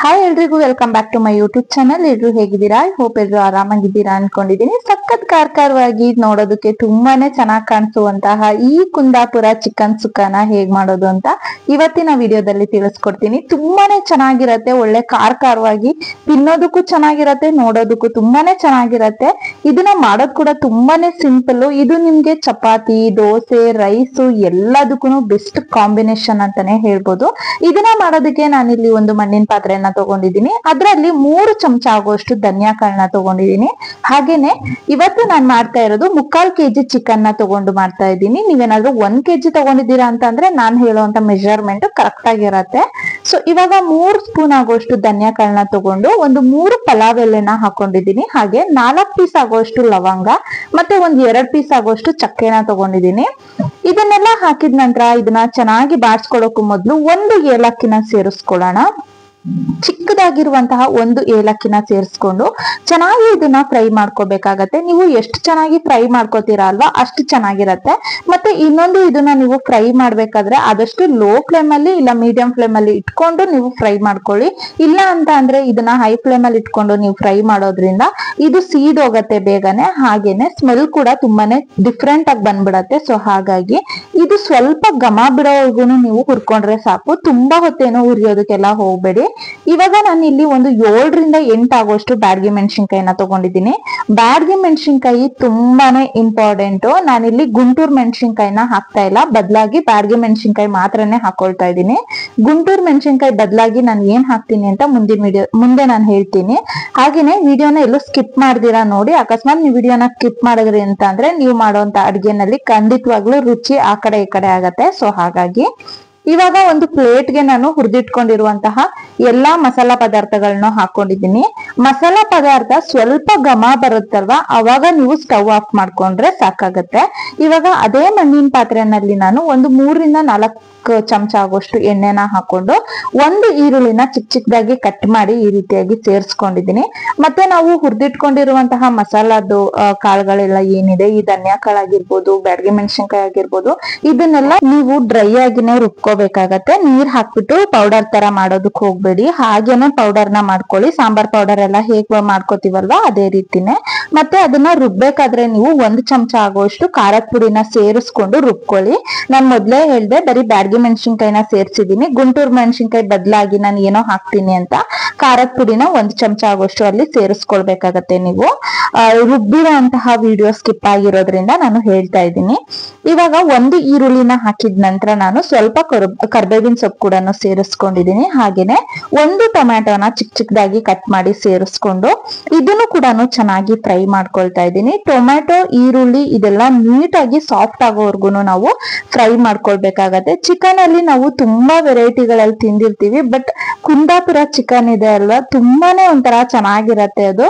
Hi ಎಲ್ರಿಗೂ welcome back to my YouTube channel. ಎಲ್ರು ಹೇಗಿದ್ದೀರಾ? ಐ ಹೋಪ್ ಎಲ್ರು ಆರಾಮಾಗಿದ್ದೀರಾ ಅನ್ಕೊಂಡಿದೀನಿ. ಸಖತ್ ಕಾರ್ಕಾರವಾಗಿ ನೋಡೋದಕ್ಕೆ ತುಂಬಾನೇ ಚೆನ್ನಾಗಿ ಕಾಣಿಸುವಂತಹ ಈ ಕುಂದಾಪುರ ಚಿಕನ್ ಸುಕ್ಕನ ಹೇಗ್ ಮಾಡೋದು ಅಂತ ಇವತ್ತಿನ ವಿಡಿಯೋದಲ್ಲಿ ತಿಳಿಸ್ಕೊಡ್ತೀನಿ. ತುಂಬಾನೇ ಚೆನ್ನಾಗಿರತ್ತೆ, ಒಳ್ಳೆ ಕಾರ್ಕಾರವಾಗಿ ತಿನ್ನೋದಕ್ಕೂ ಚೆನ್ನಾಗಿರತ್ತೆ, ನೋಡೋದಕ್ಕೂ ತುಂಬಾನೇ ಚೆನ್ನಾಗಿರತ್ತೆ. ಇದನ್ನ ಮಾಡೋದ್ ಕೂಡ ತುಂಬಾನೇ ಸಿಂಪಲ್. ಇದು ನಿಮ್ಗೆ ಚಪಾತಿ, ದೋಸೆ, ರೈಸ್ ಎಲ್ಲದಕ್ಕೂ ಬೆಸ್ಟ್ ಕಾಂಬಿನೇಷನ್ ಅಂತಾನೆ ಹೇಳ್ಬೋದು. ಇದನ್ನ ಮಾಡೋದಕ್ಕೆ ನಾನಿಲ್ಲಿ ಒಂದು ಮಣ್ಣಿನ ಪಾತ್ರೆನ ತಗೊಂಡಿದ್ದೀನಿ. ಅದರಲ್ಲಿ 3 ಚಮಚ ಆಗುವಷ್ಟು ಧನಿಯಾ ಕಾಳನ್ನ ತಗೊಂಡಿದ್ದೀನಿ. ಹಾಗೇನೆ ಇವತ್ತು ನಾನು ಮಾಡ್ತಾ ಇರೋದು 3/4 kg ಚಿಕನ್ ನ ತಗೊಂಡು ಮಾಡ್ತಾ ಇದ್ದೀನಿ. ನೀವೇನಾದ್ರೂ 1 kg ತಗೊಂಡಿದ್ದೀರಾ ಅಂತ ಅಂದ್ರೆ ನಾನು ಹೇಳುವಂತ ಮೆಜರ್ಮೆಂಟ್ ಕರೆಕ್ಟ್ ಆಗಿರತ್ತೆ. ಸೊ ಇವಾಗ 3 ಸ್ಪೂನ್ ಆಗುವಷ್ಟು ಧನಿಯಾ ಕಾಳನ್ನ ತಗೊಂಡು ಒಂದು 3 ಪಲಾವ್ ಎಲೆನ ಹಾಕೊಂಡಿದ್ದೀನಿ. ಹಾಗೆ 4 ಪೀಸ್ ಆಗುವಷ್ಟು ಲವಂಗ ಮತ್ತೆ ಒಂದು 2 ಪೀಸ್ ಆಗುವಷ್ಟು ಚಕ್ಕೆನ ತಗೊಂಡಿದ್ದೀನಿ. ಇದನ್ನೆಲ್ಲ ಹಾಕಿದ ನಂತರ ಇದನ್ನ ಚೆನ್ನಾಗಿ ಬಾಡ್ಸ್ಕೊಳ್ಳೋಕು ಮೊದಲು ಒಂದು ಏಲಕ್ಕಿನ ಸೇರಿಸ್ಕೊಳ್ಳೋಣ. ಚಿಕ್ಕದಾಗಿರುವಂತಹ ಒಂದು ಏಲಕ್ಕಿನ ಸೇರಿಸ್ಕೊಂಡು ಚೆನ್ನಾಗಿ ಇದನ್ನ ಫ್ರೈ ಮಾಡ್ಕೋಬೇಕಾಗತ್ತೆ. ನೀವು ಎಷ್ಟು ಚೆನ್ನಾಗಿ ಫ್ರೈ ಮಾಡ್ಕೋತೀರಾ ಅಲ್ವಾ ಅಷ್ಟು ಚೆನ್ನಾಗಿರತ್ತೆ. ಮತ್ತೆ ಇನ್ನೊಂದು, ಇದನ್ನ ನೀವು ಫ್ರೈ ಮಾಡ್ಬೇಕಾದ್ರೆ ಆದಷ್ಟು ಲೋ ಫ್ಲೇಮ್ ಅಲ್ಲಿ ಇಲ್ಲ ಮೀಡಿಯಂ ಫ್ಲೇಮ್ ಅಲ್ಲಿ ಇಟ್ಕೊಂಡು ನೀವು ಫ್ರೈ ಮಾಡ್ಕೊಳ್ಳಿ. ಇಲ್ಲ ಅಂತ ಅಂದ್ರೆ ಇದನ್ನ ಹೈ ಫ್ಲೇಮ್ ಅಲ್ಲಿ ಇಟ್ಕೊಂಡು ನೀವು ಫ್ರೈ ಮಾಡೋದ್ರಿಂದ ಇದು ಸೀದೋಗತ್ತೆ ಬೇಗನೆ. ಹಾಗೇನೆ ಸ್ಮೆಲ್ ಕೂಡ ತುಂಬಾನೇ ಡಿಫ್ರೆಂಟ್ ಆಗಿ ಬಂದ್ಬಿಡತ್ತೆ. ಸೊ ಹಾಗಾಗಿ ಇದು ಸ್ವಲ್ಪ ಘಮ ಬಿಡೋವರೆಗೂ ನೀವು ಹುರ್ಕೊಂಡ್ರೆ ಸಾಕು. ತುಂಬಾ ಹೊತ್ತೇನು ಹುರಿಯೋದಕ್ಕೆಲ್ಲ ಹೋಗ್ಬೇಡಿ. ಇವಾಗ ನಾನು ಇಲ್ಲಿ ಒಂದು 7 ರಿಂದ 8 ಆಗುವಷ್ಟು ಬ್ಯಾಡಗಿ ಮೆಣಸಿನ್ಕಾಯಿನ ತಗೊಂಡಿದ್ದೀನಿ. ಬ್ಯಾಡಗಿ ಮೆಣಸಿನ್ಕಾಯಿ ತುಂಬಾನೇ ಇಂಪಾರ್ಟೆಂಟ್. ನಾನಿಲ್ಲಿ ಗುಂಟೂರು ಮೆಣಸಿನ್ಕಾಯಿನ ಹಾಕ್ತಾ ಇಲ್ಲ, ಬದಲಾಗಿ ಬ್ಯಾಡಗಿ ಮೆಣಸಿನ್ಕಾಯಿ ಮಾತ್ರನೇ ಹಾಕೊಳ್ತಾ ಇದ್ದೀನಿ. ಗುಂಟೂರು ಮೆಣಸಿನ್ಕಾಯಿ ಬದಲಾಗಿ ನಾನು ಏನ್ ಹಾಕ್ತೀನಿ ಅಂತ ಮುಂದೆ ನಾನು ಹೇಳ್ತೀನಿ. ಹಾಗೇನೆ ವಿಡಿಯೋನ ಎಲ್ಲೂ ಸ್ಕಿಪ್ ಮಾಡ್ದಿರಾ ನೋಡಿ. ಅಕಸ್ಮಾತ್ ನೀವು ವಿಡಿಯೋನ ಸ್ಕಿಪ್ ಮಾಡಿದ್ರಿ ಅಂತ ಅಂದ್ರೆ ನೀವು ಮಾಡುವಂತ ಅಡ್ಗೆನಲ್ಲಿ ಖಂಡಿತವಾಗ್ಲೂ ರುಚಿ ಆ ಕಡೆ ಈ ಕಡೆ ಆಗತ್ತೆ. ಸೊ ಹಾಗಾಗಿ ಇವಾಗ ಒಂದು ಪ್ಲೇಟ್ಗೆ ನಾನು ಹುರಿದಿಟ್ಕೊಂಡಿರುವಂತಹ ಎಲ್ಲಾ ಮಸಾಲಾ ಪದಾರ್ಥಗಳನ್ನ ಹಾಕೊಂಡಿದ್ದೀನಿ. ಮಸಾಲಾ ಪದಾರ್ಥ ಸ್ವಲ್ಪ ಘಮ ಬರುತ್ತಲ್ವಾ, ಅವಾಗ ನೀವು ಸ್ಟವ್ ಆಫ್ ಮಾಡ್ಕೊಂಡ್ರೆ ಸಾಕಾಗತ್ತೆ. ಇವಾಗ ಅದೇ ಮಣ್ಣಿನ ಪಾತ್ರೆನಲ್ಲಿ ನಾನು ಒಂದು 3 ರಿಂದ 4 ಚಮಚ ಆಗುವಷ್ಟು ಎಣ್ಣೆನ ಹಾಕೊಂಡು ಒಂದು ಈರುಳ್ಳಿನ ಚಿಕ್ಕದಾಗಿ ಕಟ್ ಮಾಡಿ ಈ ರೀತಿಯಾಗಿ ಸೇರಿಸ್ಕೊಂಡಿದ್ದೀನಿ. ಮತ್ತೆ ನಾವು ಹುರಿದಿಟ್ಕೊಂಡಿರುವಂತಹ ಮಸಾಲಾದು ಕಾಳುಗಳೆಲ್ಲ ಏನಿದೆ, ಈ ಧನಿಯಾ ಕಾಳಾಗಿರ್ಬೋದು, ಬ್ಯಾಡಗಿ ಮೆಣಸಿನ್ಕಾಯಿ ಆಗಿರ್ಬೋದು, ಇದನ್ನೆಲ್ಲ ನೀವು ಡ್ರೈ ಆಗಿನೇ ರುಬ್ಕೋಬೇಕಾಗತ್ತೆ. ನೀರ್ ಹಾಕ್ಬಿಟ್ಟು ಪೌಡರ್ ತರ ಮಾಡೋದಕ್ಕೆ ಹೋಗ್ಬೇಡಿ. ಹಾಗೇನೆ ಪೌಡರ್ನ ಮಾಡ್ಕೊಳ್ಳಿ. ಸಾಂಬಾರ್ ಪೌಡರ್ ಎಲ್ಲ ಹೇಗ್ ಮಾಡ್ಕೋತೀವಲ್ವಾ ಅದೇ ರೀತಿನೇ. ಮತ್ತೆ ಅದನ್ನ ರುಬ್ಬೇಕಾದ್ರೆ ನೀವು 1 ಚಮಚ ಆಗುವಷ್ಟು ಖಾರದ ಪುಡಿನ ಸೇರಿಸ್ಕೊಂಡು ರುಬ್ಕೊಳ್ಳಿ. ನಾನ್ ಮೊದ್ಲೇ ಹೇಳ್ದೆ ಬರೀ ಬ್ಯಾಡಗಿ ಮೆಣಸಿನ್ಕಾಯಿನ ಸೇರ್ಸಿದೀನಿ. ಗುಂಟೂರು ಮೆಣಸಿನ್ಕಾಯಿ ಬದಲಾಗಿ ನಾನು ಏನೋ ಹಾಕ್ತೀನಿ ಅಂತ ಖಾರದ ಪುಡಿನ 1 ಚಮಚ ಆಗುವಷ್ಟು ಅಲ್ಲಿ ಸೇರಿಸ್ಕೊಳ್ಬೇಕಾಗತ್ತೆ. ನೀವು ರುಬ್ಬಿರುವಂತಹ ವಿಡಿಯೋ ಸ್ಕಿಪ್ ಆಗಿರೋದ್ರಿಂದ ನಾನು ಹೇಳ್ತಾ ಇದ್ದೀನಿ. ಇವಾಗ ಒಂದು ಈರುಳ್ಳಿನ ಹಾಕಿದ ನಂತರ ನಾನು ಸ್ವಲ್ಪ ಕರ್ಬೇವಿನ ಸೊಪ್ಪು ಕೂಡ ಸೇರಿಸ್ಕೊಂಡಿದ್ದೀನಿ. ಹಾಗೇನೆ ಒಂದು ಟೊಮ್ಯಾಟೋನ ಚಿಕ್ಕದಾಗಿ ಕಟ್ ಮಾಡಿ ಸೇರಿಸ್ಕೊಂಡು ಇದನ್ನು ಕೂಡ ಚೆನ್ನಾಗಿ ಫ್ರೈ ಮಾಡ್ಕೊಳ್ತಾ ಇದ್ದೀನಿ. ಟೊಮ್ಯಾಟೊ, ಈರುಳ್ಳಿ ಇದೆಲ್ಲ ನೀಟಾಗಿ ಸಾಫ್ಟ್ ಆಗೋವರೆಗೂ ನಾವು ಫ್ರೈ ಮಾಡ್ಕೊಳ್ಬೇಕಾಗತ್ತೆ. ಚಿಕನ್ ಅಲ್ಲಿ ನಾವು ತುಂಬಾ ವೆರೈಟಿಗಳಲ್ಲಿ ತಿಂದಿರ್ತೀವಿ, ಬಟ್ ಕುಂದಾಪುರ ಚಿಕನ್ ಇದೆ ಅಲ್ವಾ, ತುಂಬಾನೇ ಒಂಥರ ಚೆನ್ನಾಗಿರತ್ತೆ ಅದು.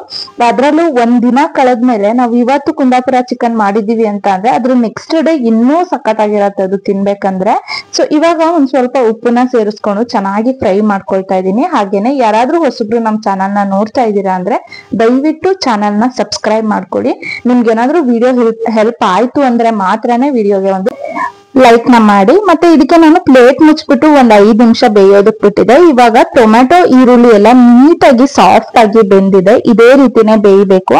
ಅದ್ರಲ್ಲೂ ಒಂದಿನ ಕಳೆದ್ಮೇಲೆ ನಾವು ಇವತ್ತು ಕುಂದಾಪುರ ಚಿಕನ್ ಮಾಡಿದೀವಿ ಅಂತ ಅಂದ್ರೆ ಅದ್ರ ನೆಕ್ಸ್ಟ್ ಡೇ ಇನ್ನೂ ಸಖತ್ತಾಗಿರತ್ತೆ ಅದು ತಿನ್ಬೇಕಂದ್ರೆ. ಸೊ ಇವಾಗ ಒಂದ್ ಸ್ವಲ್ಪ ಉಪ್ಪನ್ನ ಸೇರಿಸ್ಕೊಂಡು ಚೆನ್ನಾಗಿ ಫ್ರೈ ಮಾಡ್ಕೊಳ್ತಾ ಇದ್ದೀನಿ. ಹಾಗೇನೆ ಯಾರಾದ್ರೂ ಹೊಸಬ್ರು ನಮ್ ಚಾನಲ್ ನ ನೋಡ್ತಾ ಇದ್ದೀರಾ ಅಂದ್ರೆ ದಯವಿಟ್ಟು ಚಾನಲ್ ನ ಸಬ್ಸ್ಕ್ರೈಬ್ ಮಾಡ್ಕೊಳ್ಳಿ. ನಿಮ್ಗೆ ಏನಾದ್ರೂ ವಿಡಿಯೋ ಹೆಲ್ಪ್ ಆಯ್ತು ಅಂದ್ರೆ ಮಾತ್ರನೇ ವಿಡಿಯೋಗೆ ಒಂದು ಲೈಕ್ ನ ಮಾಡಿ. ಮತ್ತೆ ಇದಕ್ಕೆ ನಾನು ಪ್ಲೇಟ್ ಮುಚ್ಬಿಟ್ಟು ಒಂದ್ 5 ನಿಮಿಷ ಬೇಯೋದಕ್ ಬಿಟ್ಟಿದೆ. ಇವಾಗ ಟೊಮ್ಯಾಟೊ, ಈರುಳ್ಳಿ ಎಲ್ಲ ನೀಟಾಗಿ ಸಾಫ್ಟ್ ಆಗಿ ಬೆಂದಿದೆ. ಇದೇ ರೀತಿನೇ ಬೇಯಬೇಕು.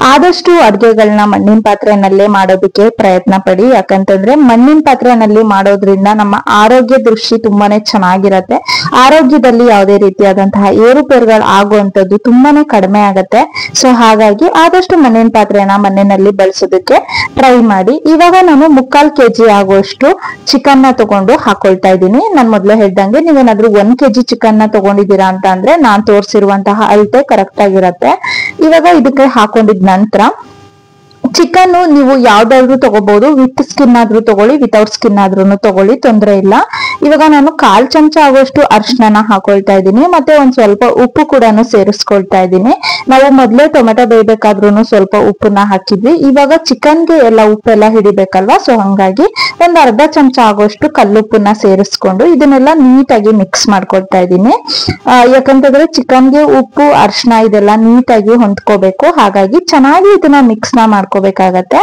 ಆದಷ್ಟು ಅಡ್ಗೆಗಳನ್ನ ಮಣ್ಣಿನ ಪಾತ್ರೆನಲ್ಲೇ ಮಾಡೋದಕ್ಕೆ ಪ್ರಯತ್ನ ಪಡಿ. ಯಾಕಂತಂದ್ರೆ ಮಣ್ಣಿನ ಪಾತ್ರೆನಲ್ಲಿ ಮಾಡೋದ್ರಿಂದ ನಮ್ಮ ಆರೋಗ್ಯ ದೃಷ್ಟಿ ತುಂಬಾನೇ ಚೆನ್ನಾಗಿರತ್ತೆ. ಆರೋಗ್ಯದಲ್ಲಿ ಯಾವುದೇ ರೀತಿಯಾದಂತಹ ಏರುಪೇರುಗಳು ಆಗುವಂತದ್ದು ತುಂಬಾನೇ ಕಡಿಮೆ ಆಗತ್ತೆ. ಸೊ ಹಾಗಾಗಿ ಆದಷ್ಟು ಮಣ್ಣಿನ ಪಾತ್ರೆನ ಮಣ್ಣಿನಲ್ಲಿ ಬಳಸೋದಕ್ಕೆ ಟ್ರೈ ಮಾಡಿ. ಇವಾಗ ನಾನು 3/4 kg ಆಗುವಷ್ಟು ಚಿಕನ್ ನ ತಗೊಂಡು ಹಾಕೊಳ್ತಾ ಇದ್ದೀನಿ. ನಾನ್ ಮೊದ್ಲು ಹೇಳ್ದಂಗೆ ನೀವೇನಾದ್ರೂ 1 kg ಚಿಕನ್ ನ ತಗೊಂಡಿದ್ದೀರಾ ಅಂತ ಅಂದ್ರೆ ನಾನ್ ತೋರಿಸಿರುವಂತಹ ಅಳತೆ ಕರೆಕ್ಟ್ ಆಗಿರತ್ತೆ. ಇವಾಗ ಇದಕ್ಕೆ ಹಾಕೊಂಡಿದ ನಂತರ ಚಿಕನ್ ನೀವು ಯಾವ್ದಾದ್ರು ತಗೋಬಹುದು. ವಿತ್ ಸ್ಕಿನ್ ಆದ್ರೂ ತಗೊಳ್ಳಿ, ವಿತೌಟ್ ಸ್ಕಿನ್ ಆದ್ರೂ ತಗೊಳ್ಳಿ, ತೊಂದ್ರೆ ಇಲ್ಲ. ಇವಾಗ ನಾನು 1/4 ಚಮಚ ಆಗುವಷ್ಟು ಅರಿಶಿನ ಹಾಕೊಳ್ತಾ ಇದ್ದೀನಿ. ಮತ್ತೆ ಒಂದ್ ಸ್ವಲ್ಪ ಉಪ್ಪು ಕೂಡ ಸೇರಿಸ್ಕೊಳ್ತಾ ಇದ್ದೀನಿ. ನಾವು ಮೊದ್ಲೇ ಟೊಮೆಟೊ ಬೇಯ್ಬೇಕಾದ್ರೂ ಸ್ವಲ್ಪ ಉಪ್ಪನ್ನ ಹಾಕಿದ್ವಿ. ಇವಾಗ ಚಿಕನ್ಗೆ ಎಲ್ಲ ಉಪ್ಪೆಲ್ಲ ಹಿಡಿಬೇಕಲ್ವಾ, ಸೊ ಹಂಗಾಗಿ ಒಂದ್ 1/2 ಚಮಚ ಆಗುವಷ್ಟು ಕಲ್ಲುಪ್ಪನ್ನ ಸೇರಿಸ್ಕೊಂಡು ಇದನ್ನೆಲ್ಲ ನೀಟಾಗಿ ಮಿಕ್ಸ್ ಮಾಡ್ಕೊಳ್ತಾ ಇದ್ದೀನಿ. ಯಾಕಂತಂದ್ರೆ ಚಿಕನ್ಗೆ ಉಪ್ಪು, ಅರಿಶಿನ ಇದೆಲ್ಲ ನೀಟಾಗಿ ಹೊಂದ್ಕೋಬೇಕು. ಹಾಗಾಗಿ ಚೆನ್ನಾಗಿ ಇದನ್ನ ಮಿಕ್ಸ್ ನ ಮಾಡ್ಕೋಬೇಕಾಗತ್ತೆ.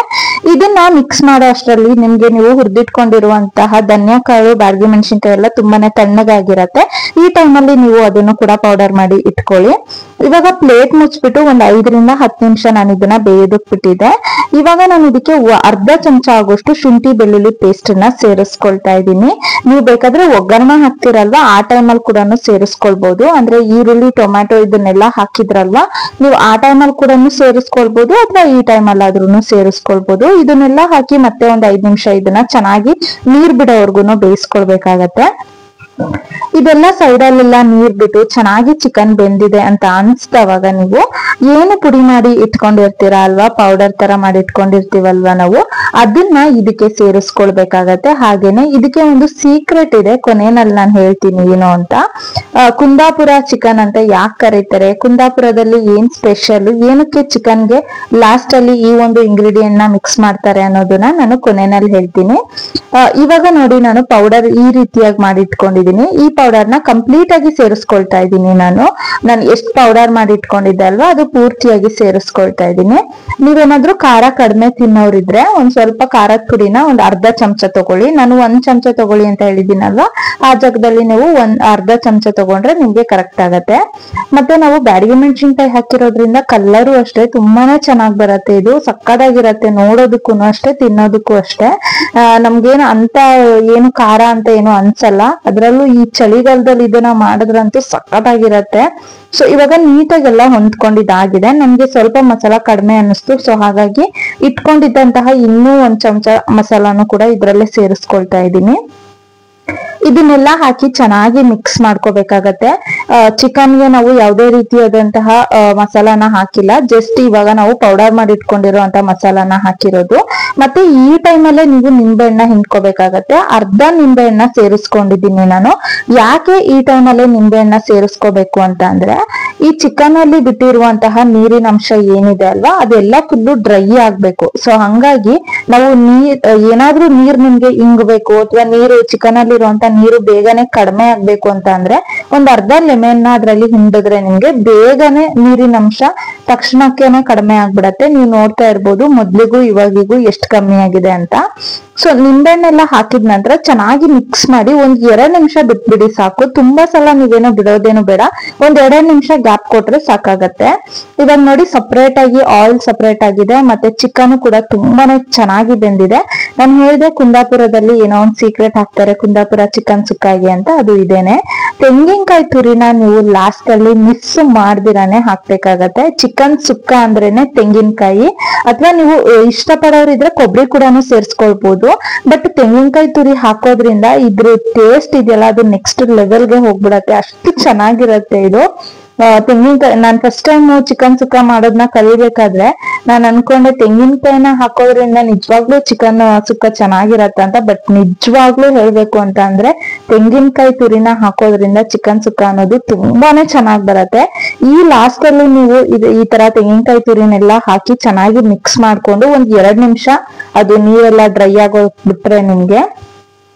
ಇದನ್ನ ಮಿಕ್ಸ್ ಮಾಡೋ ಅಷ್ಟರಲ್ಲಿ ನಿಮ್ಗೆ ನೀವು ಹುರಿದಿಟ್ಕೊಂಡಿರುವಂತಹ ಧನ್ಯಕಾಳು ಬ್ಯಾಡಗಿ ಮೆಣಸಿನಕಾಯಿ ಎಲ್ಲ ತುಂಬಾನೇ ತಣ್ಣಗಾಗಿರತ್ತೆ. ಈ ಟೈಮಲ್ಲಿ ನೀವು ಅದನ್ನು ಕೂಡ ಪೌಡರ್ ಮಾಡಿ ಇಟ್ಕೊಳ್ಳಿ. ಇವಾಗ ಪ್ಲೇಟ್ ಮುಚ್ಚಿಬಿಟ್ಟು ಒಂದ್ 5ರಿಂದ 10 ನಿಮಿಷ ನಾನು ಇದನ್ನ ಬೇಯೋದಕ್ಕೆ ಬಿಟ್ಟಿದ್ದೆ. ಇವಾಗ ನಾನು ಇದಕ್ಕೆ ಅರ್ಧ ಚಮಚ ಆಗೋಷ್ಟು ಶುಂಠಿ ಬೆಳ್ಳುಳ್ಳಿ ಪೇಸ್ಟ್ ನ ಸೇರಿಸ್ಕೊಳ್ತಾ ಇದ್ದೀನಿ. ನೀವು ಬೇಕಾದ್ರೆ ಒಗ್ಗರಣೆ ಹಾಕ್ತಿರಲ್ವಾ, ಆ ಟೈಮಲ್ಲಿ ಕೂಡ ಸೇರಿಸ್ಕೊಳ್ಬಹುದು. ಅಂದ್ರೆ ಈರುಳ್ಳಿ ಟೊಮ್ಯಾಟೊ ಇದನ್ನೆಲ್ಲ ಹಾಕಿದ್ರಲ್ವಾ, ನೀವು ಆ ಟೈಮಲ್ಲಿ ಕೂಡ ಸೇರಿಸ್ಕೊಳ್ಬಹುದು ಅಥವಾ ಈ ಟೈಮಲ್ಲಿ ಆದ್ರೂ ಸೇರಿಸ್ಕೊಳ್ಬಹುದು. ಇದನ್ನೆಲ್ಲ ಹಾಕಿ ಮತ್ತೆ ಒಂದ್ 5 ನಿಮಿಷ ಇದನ್ನ ಚೆನ್ನಾಗಿ ನೀರ್ ಬಿಡೋವರ್ಗುನು ಬೇಯಿಸ್ಕೊಳ್ಬೇಕಾಗತ್ತೆ. ಇದೆಲ್ಲ ಸೈಡಲ್ಲೆಲ್ಲ ನೀರ್ ಬಿಟ್ಟು ಚೆನ್ನಾಗಿ ಚಿಕನ್ ಬೆಂದಿದೆ ಅಂತ ಅನ್ಸ್ದವಾಗ ನೀವು ಏನು ಪುಡಿ ಮಾಡಿ ಇಟ್ಕೊಂಡಿರ್ತೀರಾ ಅಲ್ವಾ, ಪೌಡರ್ ತರ ಮಾಡಿ ಇಟ್ಕೊಂಡಿರ್ತೀವಲ್ವಾ ನಾವು, ಅದನ್ನ ಇದಕ್ಕೆ ಸೇರಿಸ್ಕೊಳ್ಬೇಕಾಗತ್ತೆ. ಹಾಗೇನೆ ಇದಕ್ಕೆ ಒಂದು ಸೀಕ್ರೆಟ್ ಇದೆ, ಕೊನೆಯಲ್ಲಿ ನಾನು ಹೇಳ್ತೀನಿ ಏನು ಅಂತ. ಕುಂದಾಪುರ ಚಿಕನ್ ಅಂತ ಯಾಕೆ ಕರೀತಾರೆ, ಕುಂದಾಪುರದಲ್ಲಿ ಏನ್ ಸ್ಪೆಷಲ್, ಏನಕ್ಕೆ ಚಿಕನ್ಗೆ ಲಾಸ್ಟ್ ಅಲ್ಲಿ ಈ ಒಂದು ಇಂಗ್ರೀಡಿಯೆಂಟ್ ನ ಮಿಕ್ಸ್ ಮಾಡ್ತಾರೆ ಅನ್ನೋದನ್ನ ನಾನು ಕೊನೆಯಲ್ಲಿ ಹೇಳ್ತೀನಿ. ಇವಾಗ ನೋಡಿ, ನಾನು ಪೌಡರ್ ಈ ರೀತಿಯಾಗಿ ಮಾಡಿ ಇಟ್ಕೊಂಡಿದ್ದೀನಿ. ಈ ಪೌಡರ್ ನ ಕಂಪ್ಲೀಟ್ ಆಗಿ ಸೇರಿಸ್ಕೊಳ್ತಾ ಇದ್ದೀನಿ. ನಾನು ಎಷ್ಟು ಪೌಡರ್ ಮಾಡಿ ಇಟ್ಕೊಂಡಿದ್ದೆ ಅಲ್ವಾ, ಅದು ಪೂರ್ತಿಯಾಗಿ ಸೇರಿಸ್ಕೊಳ್ತಾ ಇದ್ದೀನಿ. ನೀವೇನಾದ್ರೂ ಖಾರ ಕಡಿಮೆ ತಿನ್ನೋರಿದ್ರೆ ಒಂದ್ ಸ್ವಲ್ಪ ಖಾರದ ಪುಡಿನ ಒಂದ್ ಅರ್ಧ ಚಮಚ ತಗೊಳ್ಳಿ. ನಾನು 1 ಚಮಚ ತಗೊಳ್ಳಿ ಅಂತ ಹೇಳಿದ್ದೀನಲ್ವಾ, ಆ ಜಾಗದಲ್ಲಿ ನೀವು ಅರ್ಧ ಚಮಚ ತಗೊಂಡ್ರೆ ನಿಮ್ಗೆ ಕರೆಕ್ಟ್ ಆಗತ್ತೆ. ಮತ್ತೆ ನಾವು ಬ್ಯಾಡಗಿ ಮೆಣಸಿನಕಾಯಿ ಹಾಕಿರೋದ್ರಿಂದ ಕಲರು ಅಷ್ಟೇ ತುಂಬಾನೇ ಚೆನ್ನಾಗಿ ಬರತ್ತೆ. ಇದು ಸಕ್ಕದಾಗಿರತ್ತೆ, ನೋಡೋದಕ್ಕೂ ಅಷ್ಟೇ ತಿನ್ನೋದಕ್ಕೂ ಅಷ್ಟೇ. ನಮ್ಗೇನು ಅಂತ ಏನು ಖಾರ ಅಂತ ಏನು ಅನ್ಸಲ್ಲ. ಅದ್ರಲ್ಲೂ ಈ ಚಳಿಗಾಲದಲ್ಲಿ ಇದನ್ನ ಮಾಡಿದ್ರಂತೂ ಸಕ್ಕತ್ತಾಗಿರತ್ತೆ. ಸೊ ಇವಾಗ ನೀಟಾಗೆಲ್ಲ ಹೊಂದ್ಕೊಂಡಿದ್ದಾಗಿದೆ. ನನ್ಗೆ ಸ್ವಲ್ಪ ಮಸಾಲ ಕಡಿಮೆ ಅನ್ನಿಸ್ತು. ಸೊ ಹಾಗಾಗಿ ಇಟ್ಕೊಂಡಿದ್ದಂತಹ ಇನ್ನೂ 1 ಚಮಚ ಮಸಾಲಾನು ಕೂಡ ಇದ್ರಲ್ಲೇ ಸೇರಿಸ್ಕೊಳ್ತಾ ಇದ್ದೀನಿ. ಇದನ್ನೆಲ್ಲ ಹಾಕಿ ಚೆನ್ನಾಗಿ ಮಿಕ್ಸ್ ಮಾಡ್ಕೋಬೇಕಾಗತ್ತೆ. ಚಿಕನ್ಗೆ ನಾವು ಯಾವುದೇ ರೀತಿಯಾದಂತಹ ಮಸಾಲಾನ ಹಾಕಿಲ್ಲ, ಜಸ್ಟ್ ಇವಾಗ ನಾವು ಪೌಡರ್ ಮಾಡಿ ಇಟ್ಕೊಂಡಿರುವಂತ ಮಸಾಲಾನ ಹಾಕಿರೋದು. ಮತ್ತೆ ಈ ಟೈಮಲ್ಲೇ ನೀವು ನಿಂಬೆಹಣ್ಣ ಹಿಂಡ್ಕೋಬೇಕಾಗತ್ತೆ. ಅರ್ಧ ನಿಂಬೆಹಣ್ಣ ಸೇರಿಸ್ಕೊಂಡಿದ್ದೀನಿ ನಾನು. ಯಾಕೆ ಈ ಟೈಮಲ್ಲೇ ನಿಂಬೆಹಣ್ಣ ಸೇರಿಸ್ಕೋಬೇಕು ಅಂತ ಅಂದ್ರೆ, ಈ ಚಿಕನ್ ಅಲ್ಲಿ ಬಿಟ್ಟಿರುವಂತಹ ನೀರಿನ ಅಂಶ ಏನಿದೆ ಅಲ್ವಾ, ಅದೆಲ್ಲ ಫುಲ್ಲು ಡ್ರೈ ಆಗ್ಬೇಕು. ಸೊ ಹಂಗಾಗಿ ನಾವು ಏನಾದ್ರೂ ನೀರ್ ನಿಮ್ಗೆ ಇಂಗಬೇಕು ಅಥವಾ ನೀರು ಚಿಕನ್ ಅಲ್ಲಿ ಇರುವಂತ ನೀರು ಬೇಗನೆ ಕಡಿಮೆ ಆಗ್ಬೇಕು ಅಂತ ಅಂದ್ರೆ ಒಂದ್ ಅರ್ಧ ಲೆಮನ್ ನ ಅದ್ರಲ್ಲಿ ಹಿಂಡಿದ್ರೆ ನಿಮ್ಗೆ ಬೇಗನೆ ನೀರಿನ ಅಂಶ ತಕ್ಷಣಕ್ಕೇನೆ ಕಡಿಮೆ ಆಗ್ಬಿಡತ್ತೆ. ನೀವು ನೋಡ್ತಾ ಇರ್ಬೋದು ಮೊದ್ಲಿಗೂ ಇವಾಗಿಗೂ ಎಷ್ಟು ಕಮ್ಮಿ ಆಗಿದೆ ಅಂತ. ಸೊ ನಿಂಬೆಹಣ್ಣೆಲ್ಲ ಹಾಕಿದ ನಂತರ ಚೆನ್ನಾಗಿ ಮಿಕ್ಸ್ ಮಾಡಿ ಒಂದ್ 2 ನಿಮಿಷ ಬಿಟ್ಬಿಡಿ ಸಾಕು. ತುಂಬಾ ಸಲ ನೀವೇನೋ ಬಿಡೋದೇನು ಬೇಡ, ಒಂದ್ 2 ನಿಮಿಷ ಗ್ಯಾಪ್ ಕೊಟ್ರೆ ಸಾಕಾಗತ್ತೆ. ಇವಾಗ ನೋಡಿ, ಸಪರೇಟ್ ಆಗಿ ಆಯಿಲ್ ಸಪರೇಟ್ ಆಗಿದೆ, ಮತ್ತೆ ಚಿಕನ್ ಕೂಡ ತುಂಬಾನೇ ಚೆನ್ನಾಗಿ ಬೆಂದಿದೆ. ನಾನು ಹೇಳಿದೆ ಕುಂದಾಪುರದಲ್ಲಿ ಏನೋ ಒಂದ್ ಸೀಕ್ರೆಟ್ ಹಾಕ್ತಾರೆ ಕುಂದಾಪುರ ಚಿಕನ್ ಸುಕ್ಕಾಗಿ ಅಂತ, ಅದು ಇದೇನೆ. ತೆಂಗಿನಕಾಯಿ ತುರಿನ ನೀವು ಲಾಸ್ಟ್ ಅಲ್ಲಿ ಮಿಸ್ ಮಾಡ್ದಿರಾನೆ ಹಾಕ್ಬೇಕಾಗತ್ತೆ. ಚಿಕನ್ ಸುಕ್ಕ ಅಂದ್ರೇನೆ ತೆಂಗಿನಕಾಯಿ, ಅಥವಾ ನೀವು ಇಷ್ಟಪಡೋರಿದ್ರೆ ಕೊಬ್ಬರಿ ಕೂಡ ಸೇರಿಸ್ಕೊಳ್ಬಹುದು. ಬಟ್ ತೆಂಗಿನಕಾಯಿ ತುರಿ ಹಾಕೋದ್ರಿಂದ ಇದ್ರ ಟೇಸ್ಟ್ ಇದೆಯಲ್ಲ, ಅದು ನೆಕ್ಸ್ಟ್ ಲೆವೆಲ್ಗೆ ಹೋಗ್ಬಿಡತ್ತೆ. ಅಷ್ಟು ಚೆನ್ನಾಗಿರತ್ತೆ ಇದು. ತೆಂಗಿನಕಾಯಿ ನಾನ್ ಫಸ್ಟ್ ಟೈಮ್ ಚಿಕನ್ ಸುಕ್ಕ ಮಾಡೋದನ್ನ ಕಲಿಬೇಕಾದ್ರೆ ನಾನ್ ಅನ್ಕೊಂಡೆ ತೆಂಗಿನಕಾಯಿನ ಹಾಕೋದ್ರಿಂದ ನಿಜವಾಗ್ಲೂ ಚಿಕನ್ ಸುಕ್ಕ ಚೆನ್ನಾಗಿರತ್ತ ಅಂತ. ಬಟ್ ನಿಜವಾಗ್ಲೂ ಹೇಳ್ಬೇಕು ಅಂತ ಅಂದ್ರೆ ತೆಂಗಿನಕಾಯಿ ತುರಿನ ಹಾಕೋದ್ರಿಂದ ಚಿಕನ್ ಸುಕ್ಕ ಅನ್ನೋದು ತುಂಬಾನೇ ಚೆನ್ನಾಗಿ ಬರತ್ತೆ. ಈ ಲಾಸ್ಟ್ ಅಲ್ಲಿ ನೀವು ಈ ತರ ತೆಂಗಿನಕಾಯಿ ತುರಿನೆಲ್ಲ ಹಾಕಿ ಚೆನ್ನಾಗಿ ಮಿಕ್ಸ್ ಮಾಡ್ಕೊಂಡು ಒಂದ್ 2 ನಿಮಿಷ ಅದು ನೀರೆಲ್ಲ ಡ್ರೈ ಆಗೋ ಬಿಟ್ರೆ ನಿಮ್ಗೆ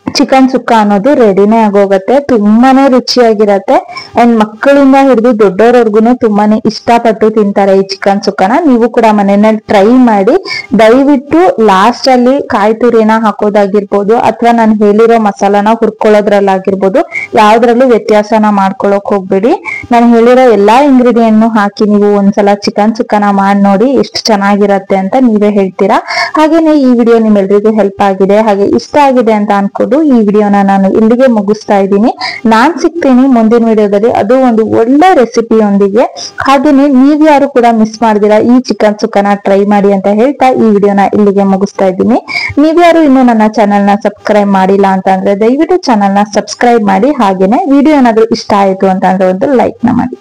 ಚಿಕನ್ ಸುಕ್ಕ ಅನ್ನೋದು ರೆಡಿನೇ ಆಗೋಗತ್ತೆ. ತುಂಬಾನೇ ರುಚಿಯಾಗಿರತ್ತೆ. ಅಂಡ್ ಮಕ್ಕಳಿಂದ ಹಿಡಿದು ದೊಡ್ಡವರವರ್ಗುನು ತುಂಬಾನೇ ಇಷ್ಟಪಟ್ಟು ತಿಂತಾರೆ ಈ ಚಿಕನ್ ಸುಕ್ಕನ. ನೀವು ಕೂಡ ಮನೆಯಲ್ಲಿ ಟ್ರೈ ಮಾಡಿ. ದಯವಿಟ್ಟು ಲಾಸ್ಟ್ ಅಲ್ಲಿ ಕಾಯಿ ತುರಿನ ಹಾಕೋದಾಗಿರ್ಬೋದು ಅಥವಾ ನಾನು ಹೇಳಿರೋ ಮಸಾಲಾನ ಹುರ್ಕೊಳ್ಳೋದ್ರಲ್ಲಾಗಿರ್ಬೋದು, ಯಾವ್ದ್ರಲ್ಲೂ ವ್ಯತ್ಯಾಸನ ಮಾಡ್ಕೊಳಕ್ ಹೋಗ್ಬೇಡಿ. ನಾನು ಹೇಳಿರೋ ಎಲ್ಲಾ ಇಂಗ್ರೀಡಿಯೆಂಟ್ ಹಾಕಿ ನೀವು ಒಂದ್ಸಲ ಚಿಕನ್ ಸುಕ್ಕನ ಮಾಡಿ ನೋಡಿ, ಎಷ್ಟು ಚೆನ್ನಾಗಿರತ್ತೆ ಅಂತ ನೀವೇ ಹೇಳ್ತೀರಾ. ಹಾಗೇನೆ ಈ ವಿಡಿಯೋ ನಿಮ್ಮೆಲ್ರಿಗೂ ಹೆಲ್ಪ್ ಆಗಿದೆ, ಹಾಗೆ ಇಷ್ಟ ಆಗಿದೆ ಅಂತ ಅನ್ಕೊಂಡು ಈ ವಿಡಿಯೋನ ನಾನು ಇಲ್ಲಿಗೆ ಮುಗಿಸ್ತಾ ಇದ್ದೀನಿ. ನಾನ್ ಸಿಗ್ತೀನಿ ಮುಂದಿನ ವಿಡಿಯೋದಲ್ಲಿ, ಅದು ಒಂದು ಒಳ್ಳೆ ರೆಸಿಪಿಯೊಂದಿಗೆ. ಹಾಗೇನೆ ನೀವ್ಯಾರು ಕೂಡ ಮಿಸ್ ಮಾಡಿದಿರಾ ಈ ಚಿಕನ್ ಸುಕ್ಕನ ಟ್ರೈ ಮಾಡಿ ಅಂತ ಹೇಳ್ತಾ ಈ ವಿಡಿಯೋನ ಇಲ್ಲಿಗೆ ಮುಗಿಸ್ತಾ ಇದ್ದೀನಿ. ನೀವ್ಯಾರು ಇನ್ನು ನನ್ನ ಚಾನೆಲ್ ನ ಸಬ್ಸ್ಕ್ರೈಬ್ ಮಾಡಿಲ್ಲ ಅಂತ ಅಂದ್ರೆ ದಯವಿಟ್ಟು ಚಾನೆಲ್ ನ ಸಬ್ಸ್ಕ್ರೈಬ್ ಮಾಡಿ. ಹಾಗೇನೆ ವಿಡಿಯೋ ಏನಾದ್ರು ಇಷ್ಟ ಆಯ್ತು ಅಂತ ಅಂದ್ರೆ ಒಂದು ಲೈಕ್ ನ ಮಾಡಿ.